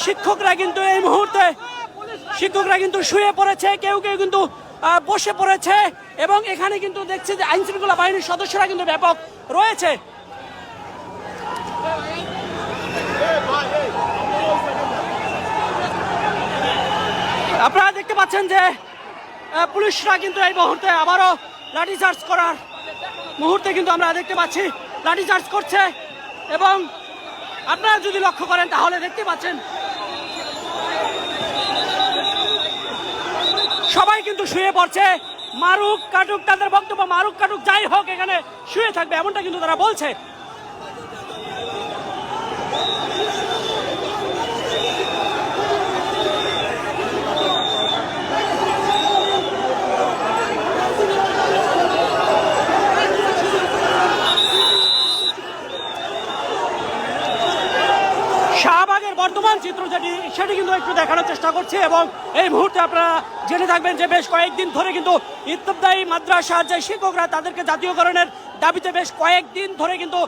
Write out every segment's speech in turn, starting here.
শিক্ষকরা কিন্তু এই মুহূর্তে শুয়ে পড়েছে, কেউ কেউ কিন্তু বসে পড়েছে এবং এখানে কিন্তু দেখছি যে আইন শৃঙ্খলা বাহিনীর সদস্যরা কিন্তু ব্যাপক রয়েছে। আপনারা দেখতে পাচ্ছেন যে পুলিশরা কিন্তু এই মুহূর্তে আবারও লাঠিচার্জ করার মুহূর্তে কিন্তু আমরা দেখতে পাচ্ছি লাঠিচার্জ করছে এবং আপনারা যদি লক্ষ্য করেন তাহলে দেখতে পাচ্ছেন সবাই কিন্তু শুয়ে পড়ছে। মারুক কাটুক, তাদের বক্তব্য মারুক কাটুক যাই হোক এখানে শুয়ে থাকবে এমনটা কিন্তু তারা বলছে। শাহবাগের বর্তমান চিত্র সেটি কিন্তু একটু দেখানোর চেষ্টা করছি এবং এই মুহূর্তে আপনারা জেনে থাকবেন যে বেশ কয়েকদিন ধরে কিন্তু ইত্তেফাদায়ী মাদ্রাসার যে শিক্ষকরা তাদেরকে জাতীয়করণের দাবিতে বেশ কয়েকদিন ধরে কিন্তু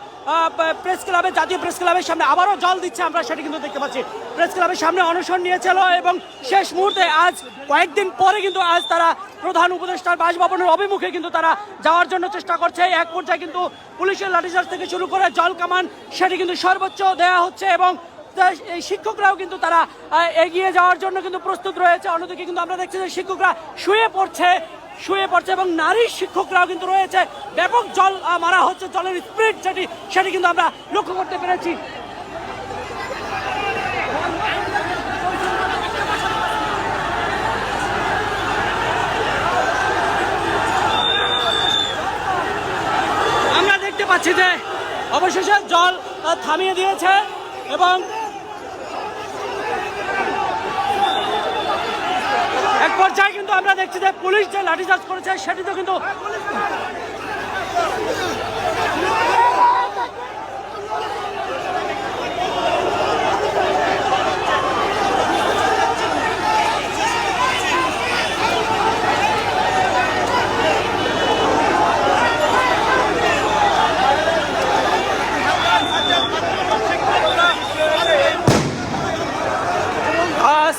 জাতীয় প্রেস ক্লাবের সামনে আবারও জল দিচ্ছে, আমরা সেটি কিন্তু দেখতে পাচ্ছি। প্রেস ক্লাবের সামনে অনশন নিয়েছিল এবং শেষ মুহূর্তে আজ কয়েকদিন পরে কিন্তু আজ তারা প্রধান উপদেষ্টার বাসভবনের অভিমুখে কিন্তু তারা যাওয়ার জন্য চেষ্টা করছে। এক পর্যায়ে কিন্তু পুলিশের লাঠিচার্জ থেকে শুরু করে জল কামান সেটি কিন্তু সর্বোচ্চ দেওয়া হচ্ছে এবং এই শিক্ষকরাও কিন্তু তারা এগিয়ে যাওয়ার জন্য কিন্তু প্রস্তুত রয়েছে। অন্যদিকে কিন্তু আমরা দেখছি যে শিক্ষকরা শুয়ে পড়ছে এবং নারী শিক্ষকরাও কিন্তু রয়েছে। ব্যাপক জল মারা হচ্ছে, জলের স্পিড সেটি কিন্তু আমরা লক্ষ্য করতে পেরেছি। আমরা দেখতে পাচ্ছি যে অবশেষে জল থামিয়ে দিয়েছে এবং এক পর্যায়ে কিন্তু আমরা দেখছি যে পুলিশ যে লাঠিচার্জ করেছে সেটি তো কিন্তু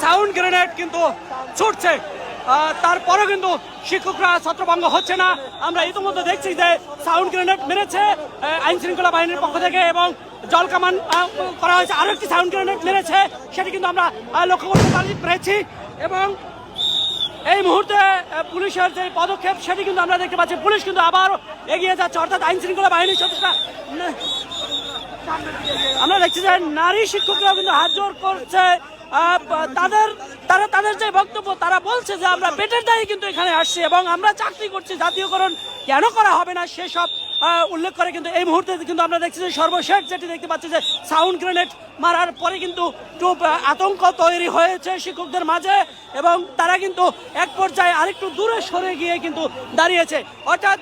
সাউন্ড গ্রেনেড কিন্তু ছুটছে, তারপরেও কিন্তু শিক্ষকরা ছত্রভঙ্গ হচ্ছে না। আমরা ইতিমধ্যে দেখছি যে সাউন্ড গ্রেনেড মেরেছে আইন শৃঙ্খলা বাহিনীর পক্ষ থেকে এবং জল কামান করা হয়েছে, আরো একটি সাউন্ড গ্রেনেড মেরেছে সেটি কিন্তু আমরা লক্ষ্য করতে পেরেছি এবং এই মুহূর্তে পুলিশের যে পদক্ষেপ সেটি কিন্তু আমরা দেখতে পাচ্ছি। পুলিশ কিন্তু আবার এগিয়ে যাচ্ছে, অর্থাৎ আইন শৃঙ্খলা বাহিনীর সদস্যরা আমরা দেখছি যে নারী শিক্ষকরাও কিন্তু হাত জোর করছে। তাদের যে বক্তব্য তারা বলছে যে আমরা পেটের দায়ে কিন্তু এখানে আসছি এবং আমরা চাকরি করছি, জাতীয়করণ কেন করা হবে না সেসব উল্লেখ করে কিন্তু এই মুহূর্তে কিন্তু আমরা দেখছি যে সর্বশেষ যেটি দেখতে পাচ্ছি যে সাউন্ড গ্রেনেড মারার পরে কিন্তু খুব আতঙ্ক তৈরি হয়েছে শিক্ষকদের মাঝে এবং তারা কিন্তু এক পর্যায়ে আরেকটু দূরে সরে গিয়ে কিন্তু দাঁড়িয়েছে। অর্থাৎ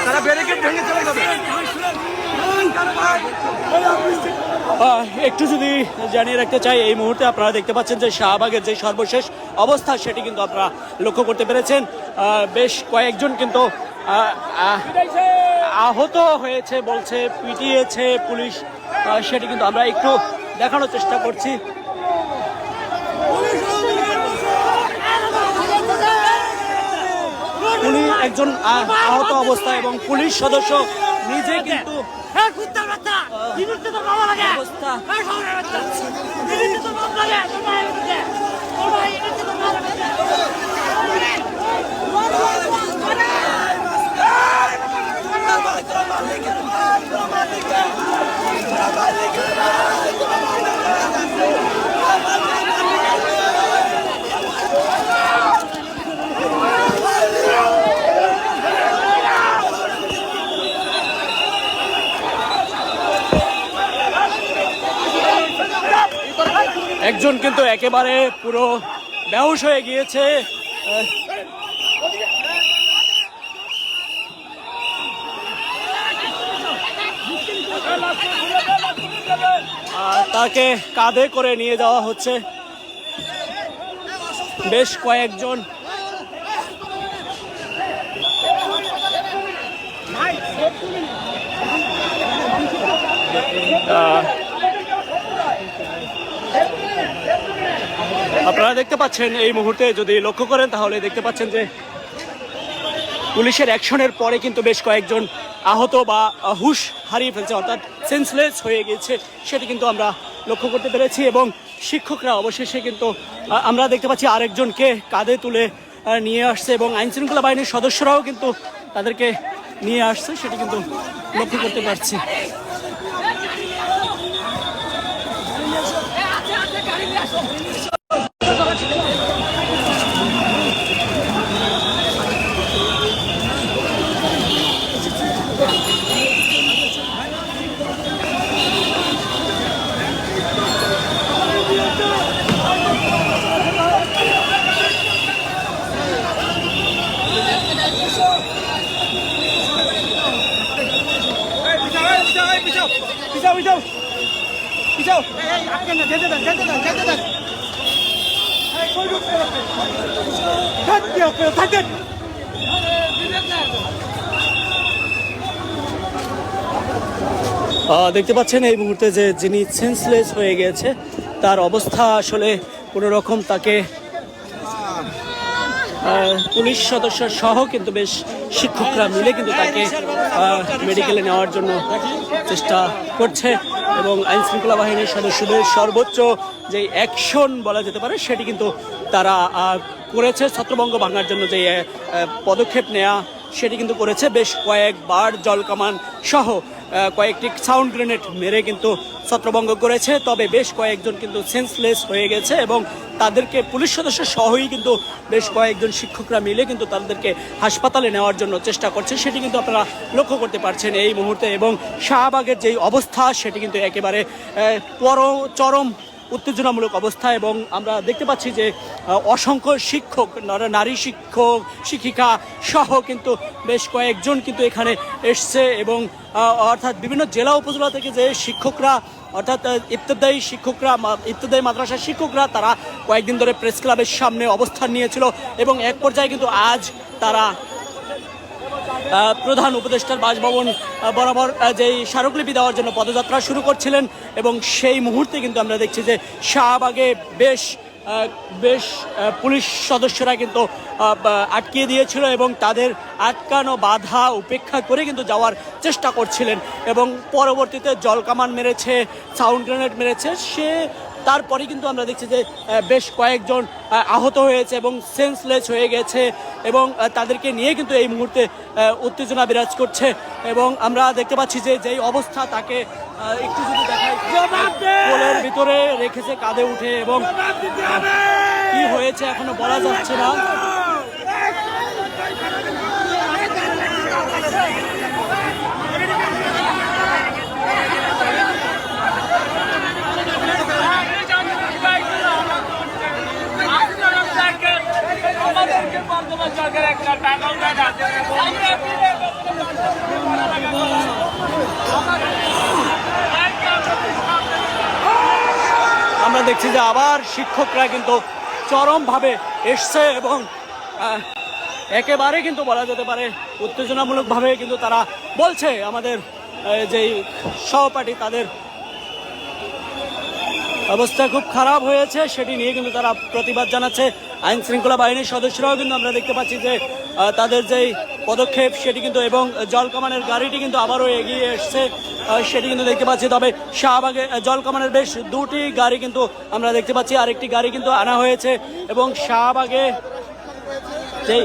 তারা ব্যারিকেড ভেঙে চলে যাবে। একটু যদি জানিয়ে রাখতে চাই, এই মুহূর্তে আপনারা দেখতে পাচ্ছেন যে শাহবাগের যে সর্বশেষ অবস্থা সেটি কিন্তু আপনারা লক্ষ্য করতে পেরেছেন। বেশ কয়েকজন কিন্তু আহত হয়েছে বলছে, পিটিয়েছে পুলিশ, সেটি কিন্তু আমরা একটু দেখানোর চেষ্টা করছি। উনি একজন আহত অবস্থা এবং পুলিশ সদস্য নিজে কিন্তু অবস্থা অবস্থা। একজন কিন্তু একেবারে পুরো বেহুশ হয়ে গিয়েছে। তাকে কাঁধে করে নিয়ে যাওয়া হচ্ছে বেশ কয়েকজন। আপনারা দেখতে পাচ্ছেন এই মুহূর্তে যদি লক্ষ্য করেন তাহলে দেখতে পাচ্ছেন যে পুলিশের অ্যাকশনের পরে কিন্তু বেশ কয়েকজন আহত বা হুশ হারিয়ে ফেলছে, অর্থাৎ সেন্সলেস হয়ে গেছে, সেটি কিন্তু আমরা লক্ষ্য করতে পেরেছি। এবং শিক্ষকরা অবশেষে কিন্তু আমরা দেখতে পাচ্ছি আরেকজনকে কাঁধে তুলে নিয়ে আসছে এবং আইনশৃঙ্খলা বাহিনীর সদস্যরাও কিন্তু তাদেরকে নিয়ে আসছে, সেটি কিন্তু লক্ষ্য করতে পারছি। দেখতে পাচ্ছেন এই মুহূর্তে যে যিনি সেন্সলেস হয়ে গেছে তার অবস্থা আসলে কোনো রকম, তাকে পুলিশ সদস্য সহ কিন্তু বেশ শিক্ষকরা মিলে কিন্তু তাকে মেডিকেলে নেওয়ার জন্য চেষ্টা করছে এবং আইন শৃঙ্খলা বাহিনীর সদস্যদের সর্বোচ্চ যে অ্যাকশন বলা যেতে পারে সেটি কিন্তু তারা করেছে। ছত্রভঙ্গ ভাঙার জন্য যে পদক্ষেপ নেওয়া সেটি কিন্তু করেছে, বেশ কয়েকবার জলকামান সহ কয়েকটি সাউন্ড গ্রেনেড মেরে কিন্তু ছত্রভঙ্গ করেছে। তবে বেশ কয়েকজন কিন্তু সেন্সলেস হয়ে গেছে এবং তাদেরকে পুলিশ সদস্য সহই কিন্তু বেশ কয়েকজন শিক্ষকরা মিলে কিন্তু তাদেরকে হাসপাতালে নেওয়ার জন্য চেষ্টা করছে, সেটি কিন্তু আপনারা লক্ষ্য করতে পারছেন এই মুহূর্তে। এবং শাহবাগের যেই অবস্থা সেটি কিন্তু একেবারে চরম উত্তেজনামূলক অবস্থা এবং আমরা দেখতে পাচ্ছি যে অসংখ্য শিক্ষক, নারী শিক্ষক, শিক্ষিকা সহ কিন্তু বেশ কয়েকজন কিন্তু এখানে এসছে এবং অর্থাৎ বিভিন্ন জেলা উপজেলা থেকে যে শিক্ষকরা, অর্থাৎ ইবতেদায়ী মাদ্রাসার শিক্ষকরা তারা কয়েকদিন ধরে প্রেস ক্লাবের সামনে অবস্থান নিয়েছিল এবং এক পর্যায়ে কিন্তু আজ তারা প্রধান উপদেষ্টার বাসভবন বরাবর যেই স্মারকলিপি দেওয়ার জন্য পদযাত্রা শুরু করছিলেন এবং সেই মুহূর্তে কিন্তু আমরা দেখছি যে শাহবাগে বেশ পুলিশ সদস্যরা কিন্তু আটকিয়ে দিয়েছিল এবং তাদের আটকানো বাধা উপেক্ষা করে কিন্তু যাওয়ার চেষ্টা করছিলেন এবং পরবর্তীতে জলকামান মেরেছে, সাউন্ড গ্রেনেড মেরেছে। তারপরে কিন্তু আমরা দেখছি যে বেশ কয়েকজন আহত হয়েছে এবং সেন্সলেস হয়ে গেছে এবং তাদেরকে নিয়ে কিন্তু এই মুহূর্তে উত্তেজনা বিরাজ করছে এবং আমরা দেখতে পাচ্ছি যে যেই অবস্থা, তাকে একটু যদি দেখাই, কোলের ভিতরে রেখেছে কাঁধে উঠে এবং কি হয়েছে এখনো বলা যাচ্ছে না। আমরা দেখছি যে আবার শিক্ষকরা কিন্তু চরমভাবে এসছে এবং একেবারে কিন্তু বলা যেতে পারে উত্তেজনামূলকভাবে কিন্তু তারা বলছে আমাদের যেই সহপাঠী তাদের অবস্থা খুব খারাপ হয়েছে, সেটি নিয়ে কিন্তু তারা প্রতিবাদ জানাচ্ছে। আইন শৃঙ্খলা বাহিনীর সদস্যরাও কিন্তু আমরা দেখতে পাচ্ছি যে তাদের যেই পদক্ষেপ সেটি কিন্তু, এবং জলকামানের গাড়িটি কিন্তু আবারও এগিয়ে এসছে সেটি কিন্তু দেখতে পাচ্ছি। তবে শাহবাগে জলকামানের বেশ দুটি গাড়ি কিন্তু আমরা দেখতে পাচ্ছি, আরেকটি গাড়ি কিন্তু আনা হয়েছে। এবং শাহবাগে যে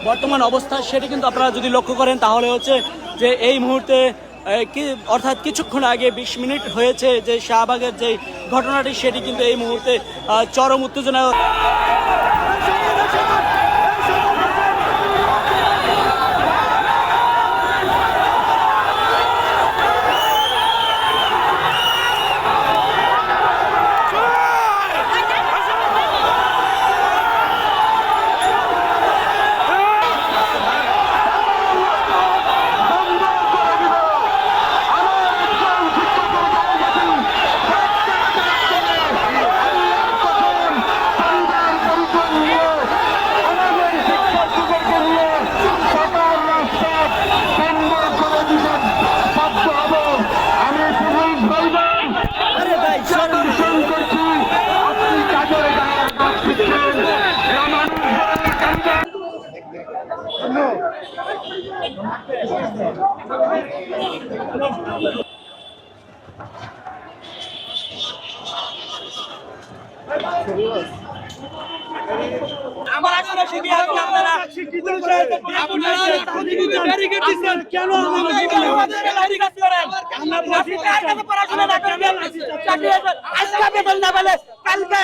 বর্তমান অবস্থা সেটি কিন্তু আপনারা যদি লক্ষ্য করেন তাহলে হচ্ছে যে এই মুহূর্তে অর্থাৎ কিছুক্ষণ আগে 20 মিনিট হয়েছে যে শাহবাগের যে ঘটনাটি সেটি কিন্তু এই মুহূর্তে চরম উত্তেজনা।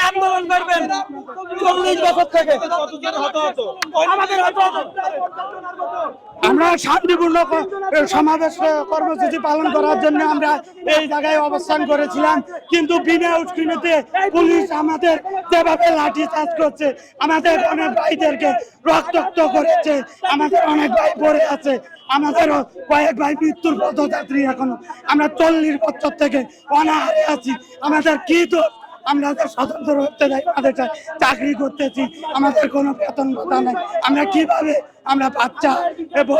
আন্দোলন করবেন 40 বছর থেকে আমরা শান্তিপূর্ণ সমাবেশ কর্মসূচি পালন করার জন্য আমরা এই জায়গায় অবস্থান করেছিলাম, কিন্তু বিনা উস্কানিতে পুলিশ আমাদের যেভাবে লাঠি চার্জ করছে, আমাদের অনেক ভাইদেরকে রক্তাক্ত করেছে, আমাদের অনেক ভাই পড়ে আছে, আমাদের কয়েক ভাই মৃত্যুর পথযাত্রী। এখনো আমরা 40 বছর থেকে অনাহারে আছি। আমাদের কি দোষ? আমরা স্বতন্ত্র হতে যাই, আমাদের চাকরি করতেছি, আমাদের কোনো বেতন ভাতা নাই। আমরা কিভাবে আমরা বাচ্চা এবং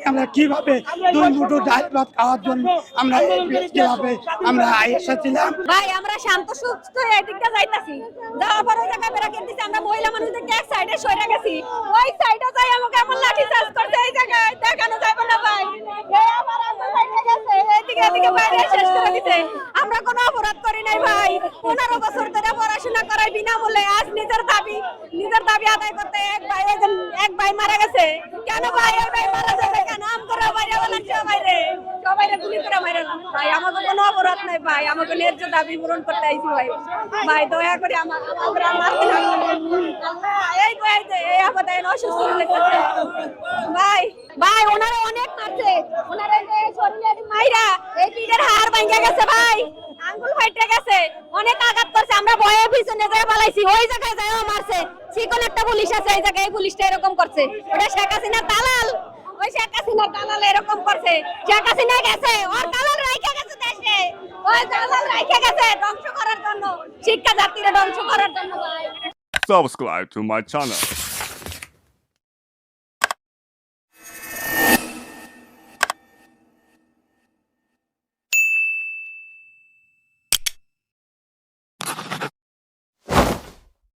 আমরা কিভাবে 2 মুঠো ডাল ভাত খাওয়ার জন্য আমরা এই প্রেস ক্লাবে আমরা এসেছিলাম। ভাই আমরা শান্ত সুস্থ এদিকটা যাইতাছি, যাওয়ার পরে জায়গা বেরা কেটেছি, আমরা মহিলা মানুষদের এক সাইডে সরে গেছি, ওই সাইডে যাই আমাকে এমন লাঠি চার্জ করতে এই জায়গায় দেখানো যাবে না ভাই। এই আমার আগে সাইডে গেছে, এদিকে বাইরে শেষ করে দিতে। আমরা কোনো অপরাধ করি নাই ভাই, 15 বছর ধরে পড়াশোনা করাই বিনামূল্যে। আজ নিজের দাবি আদায় করতে এক ভাই মারা গেছে। কেন ভাই এই ভাই মারা যাবে কেন? আম করে বাইরে বলেন সবাই গুলি করে মারে না ভাই। আমাকে কোনো অপরাধ নাই ভাই, আমাকে ন্যায্য দাবি পূরণ করতে আইছি ভাই। ভাই দয়া করে আমরা মারতে না এই কই যে এই আপাতত অসুস্থ লাগছে ভাই ওনারা অনেক মারছে, ওনারা যে শরীরে মাইরা এই পিঠের হাড় ভাঙা গেছে ভাই, আঙ্গুল ফাইটে গেছে, অনেক আঘাত করছে। আমরা ভয়ে পিছনে যায় পালাইছি, ওই জায়গায় যায়ও মারছে। চিকন একটা পুলিশ আছে এই জায়গায়, এই পুলিশটা এরকম করছে। ওটা শেখ হাসিনা দালাল, ওই শেখ হাসিনা দালাল এরকম করছে। শেখ হাসিনা গেছে, ওর দালাল রাইখা গেছে দেশে, ওই দালাল রাইখা গেছে ধ্বংস করার জন্য, শিক্ষা জাতিরে ধ্বংস করার জন্য ভাই। Subscribe to my channel.